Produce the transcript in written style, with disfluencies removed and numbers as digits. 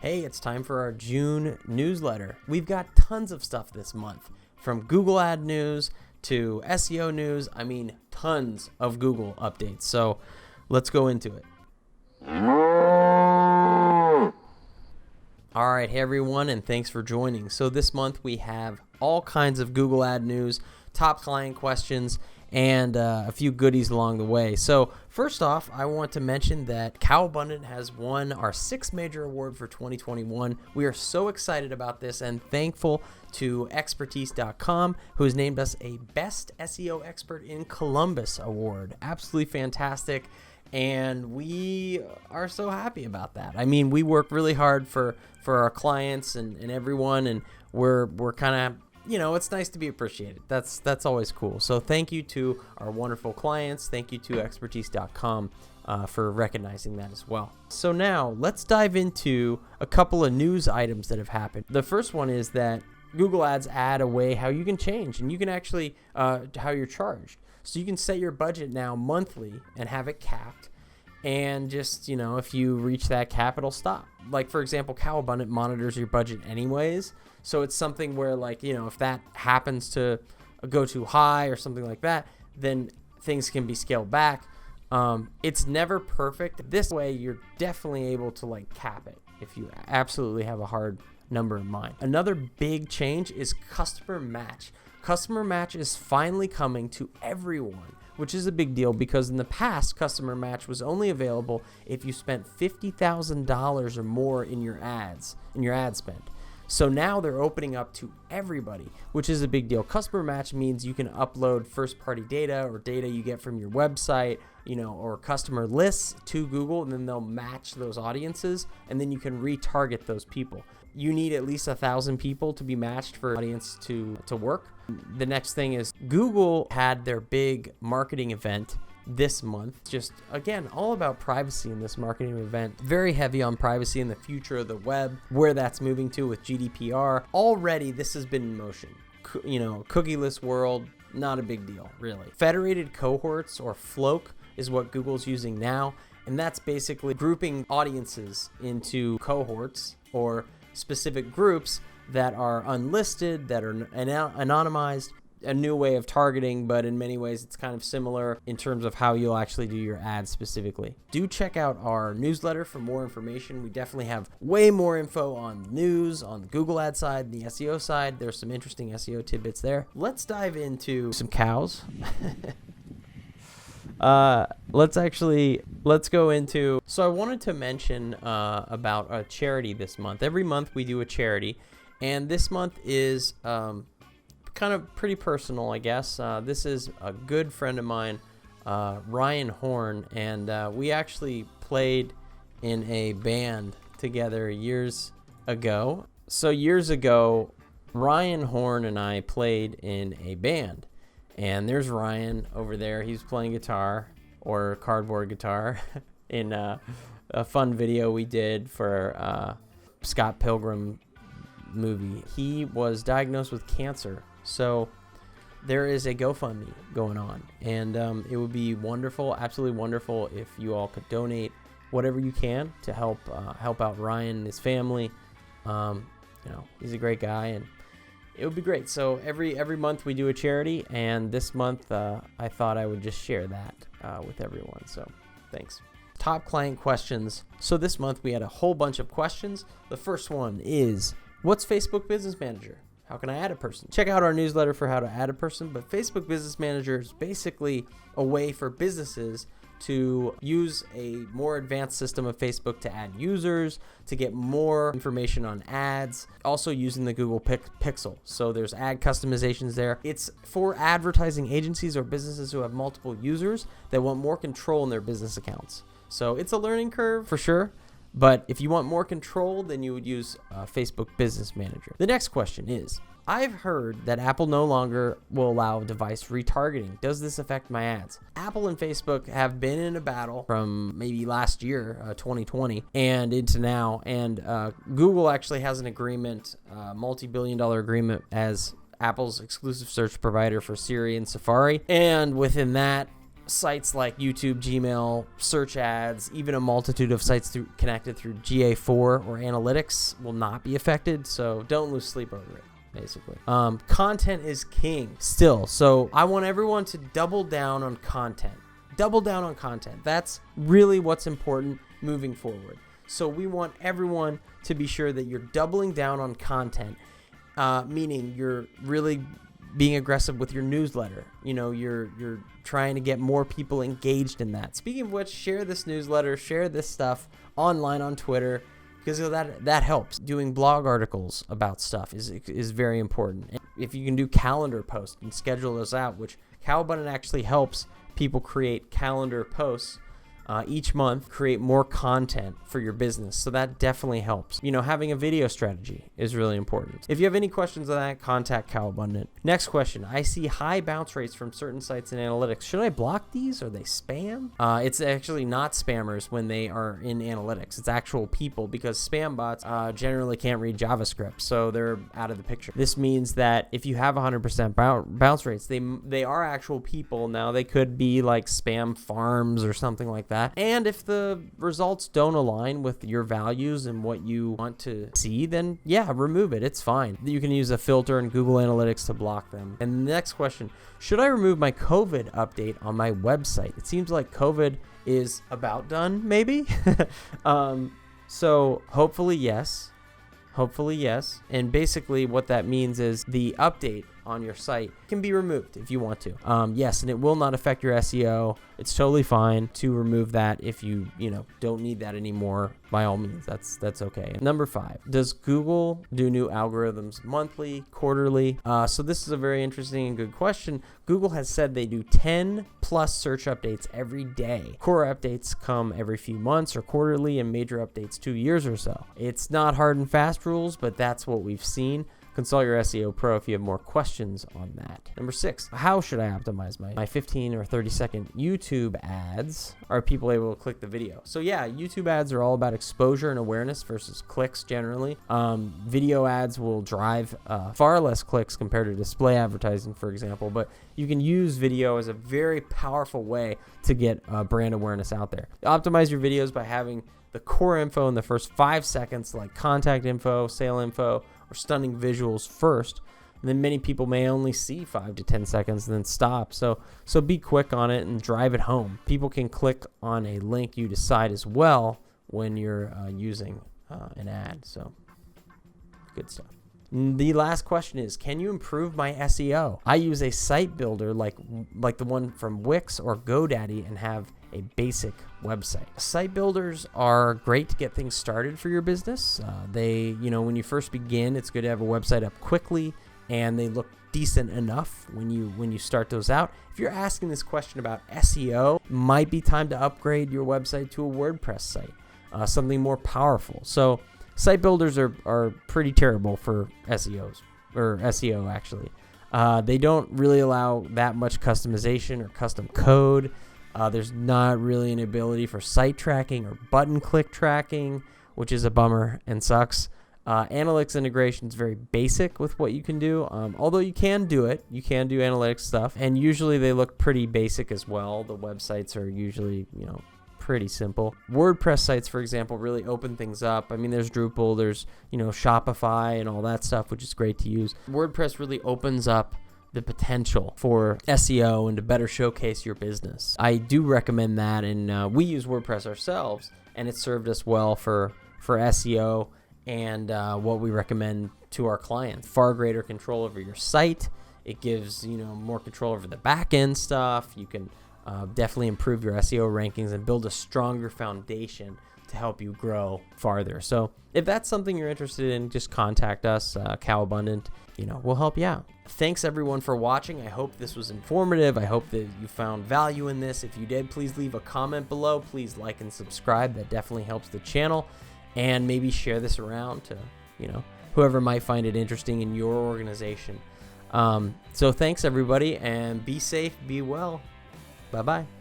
Hey, it's time for our June newsletter. We've got tons of stuff this month, from Google ad news to SEO news. I mean, tons of Google updates. So let's go into it. All right, hey everyone, and thanks for joining. So this month we have all kinds of Google ad news, top client questions, and a few goodies along the way. So first off, I want to mention that Cow Abundant has won our 6th major award for 2021. We are so excited about this and thankful to expertise.com, who has named us a Best SEO Expert in Columbus award. Absolutely fantastic. And we are so happy about that. I mean, we work really hard for our clients and everyone, and we're kind of, you know, it's nice to be appreciated. That's always cool. So thank you to our wonderful clients. Thank you to expertise.com for recognizing that as well. So now let's dive into a couple of news items that have happened. The first one is that Google Ads add a way how you can change, and you can actually how you're charged. So you can set your budget now monthly and have it capped. And just, you know, if you reach that cap, it'll stop. Like, for example, Cow Abundant monitors your budget anyways. So it's something where, like, you know, if that happens to go too high or something like that, then things can be scaled back. It's never perfect. This way, you're definitely able to, like, cap it if you absolutely have a hard number in mind. Another big change is Customer Match. Customer Match is finally coming to everyone, which is a big deal because in the past, Customer Match was only available if you spent $50,000 or more in your ad spend. So now they're opening up to everybody, which is a big deal. Customer Match means you can upload first-party data or data you get from your website, you know, or customer lists to Google, and then they'll match those audiences, and then you can retarget those people. You need at least 1,000 people to be matched for audience to work. The next thing is Google had their big marketing event this month. Just, again, all about privacy in this marketing event. Very heavy on privacy and the future of the web, where that's moving to with GDPR. Already, this has been in motion. You know, cookieless world, not a big deal, really. Federated cohorts, or FLoC, is what Google's using now. And that's basically grouping audiences into cohorts or specific groups that are unlisted, that are anonymized, a new way of targeting, but in many ways it's kind of similar in terms of how you'll actually do your ads specifically. Do check out our newsletter for more information. We definitely have way more info on news, on the Google ad side and the SEO side. There's some interesting SEO tidbits there. Let's dive into some cows. Let's go into, so I wanted to mention about a charity this month. Every month we do a charity, and this month is kind of pretty personal, I guess. This is a good friend of mine, Ryan Horn, and we actually played in a band together years ago. So years ago, Ryan Horn and I played in a band. And there's Ryan over there. He's playing guitar, or cardboard guitar, in a fun video we did for Scott Pilgrim movie. He was diagnosed with cancer. So there is a GoFundMe going on. And it would be wonderful, absolutely wonderful, if you all could donate whatever you can to help out Ryan and his family. You know, he's a great guy, and it would be great. So every month we do a charity, and this month I thought I would just share that with everyone. So thanks. Top client questions. So this month we had a whole bunch of questions. The first one is, what's Facebook Business Manager? How can I add a person? Check out our newsletter for how to add a person, but Facebook Business Manager is basically a way for businesses to use a more advanced system of Facebook to add users, to get more information on ads, also using the Google Pixel. So there's ad customizations there. It's for advertising agencies or businesses who have multiple users that want more control in their business accounts. So it's a learning curve for sure. But if you want more control, then you would use Facebook Business Manager. The next question is, I've heard that Apple no longer will allow device retargeting. Does this affect my ads? Apple and Facebook have been in a battle from maybe last year, 2020, and into now. And Google actually has an agreement, multi-billion-dollar agreement as Apple's exclusive search provider for Siri and Safari. And within that, sites like YouTube, Gmail, search ads, even a multitude of sites connected through GA4 or analytics will not be affected. So don't lose sleep over it, basically. Content is king still. So I want everyone to double down on content. Double down on content. That's really what's important moving forward. So we want everyone to be sure that you're doubling down on content, meaning you're really being aggressive with your newsletter. You're trying to get more people engaged in that. Speaking of which, share this newsletter, share this stuff online on Twitter, because that helps. Doing blog articles about stuff is very important. And if you can do calendar posts and schedule those out, which Cowabundant actually helps people create calendar posts each month, create more content for your business. So that definitely helps. Having a video strategy is really important. If you have any questions on that, contact Cowabundant. Next question. I see high bounce rates from certain sites in analytics. Should I block these? Are they spam? It's actually not spammers when they are in analytics. It's actual people, because spam bots generally can't read JavaScript, so they're out of the picture. This means that if you have 100% bounce rates, they are actual people. Now, they could be like spam farms or something like that. And if the results don't align with your values and what you want to see, then yeah, remove it. It's fine. You can use a filter in Google Analytics to block them. And the next question, should I remove my COVID update on my website? It seems like COVID is about done, maybe. So hopefully yes. And basically what that means is the update on your site can be removed if you want to. Yes, and it will not affect your SEO. It's totally fine to remove that if you don't need that anymore. By all means, that's okay. Number 5, does Google do new algorithms monthly, quarterly? So this is a very interesting and good question. Google has said they do 10 plus search updates every day. Core updates come every few months or quarterly, and major updates 2 years or so. It's not hard and fast rules, but that's what we've seen. Consult your SEO pro if you have more questions on that. Number 6, how should I optimize my 15 or 30 second YouTube ads? Are people able to click the video? So yeah, YouTube ads are all about exposure and awareness versus clicks generally. Video ads will drive far less clicks compared to display advertising, for example, but you can use video as a very powerful way to get brand awareness out there. Optimize your videos by having the core info in the first 5 seconds, like contact info, sale info, or stunning visuals first. And then many people may only see 5 to 10 seconds and then stop. So be quick on it and drive it home. People can click on a link you decide as well when you're using an ad. So good stuff. The last question is, can you improve my SEO? I use a site builder like the one from Wix or Godaddy and have a basic website. Site builders are great to get things started for your business. When you first begin, it's good to have a website up quickly, and they look decent enough when you start those out. If you're asking this question about SEO, might be time to upgrade your website to a WordPress site, something more powerful. So site builders are pretty terrible for SEO actually. They don't really allow that much customization or custom code. There's not really an ability for site tracking or button click tracking, which is a bummer and sucks. Analytics integration is very basic with what you can do, although you can do it. You can do analytics stuff, and usually they look pretty basic as well. The websites are usually, pretty simple. WordPress sites, for example, really open things up. I mean, there's Drupal, there's, Shopify and all that stuff, which is great to use. WordPress really opens up the potential for SEO and to better showcase your business. I do recommend that, and we use WordPress ourselves, and it served us well for SEO and what we recommend to our clients. Far greater control over your site. It gives more control over the back end stuff. You can definitely improve your SEO rankings and build a stronger foundation to help you grow farther. So if that's something you're interested in, just contact us, Cowabundant. We'll help you out. Thanks everyone for watching. I hope this was informative. I hope that you found value in this. If you did, please leave a comment below. Please like and subscribe. That definitely helps the channel. And maybe share this around to, whoever might find it interesting in your organization. So thanks everybody, and be safe, be well. Bye-bye.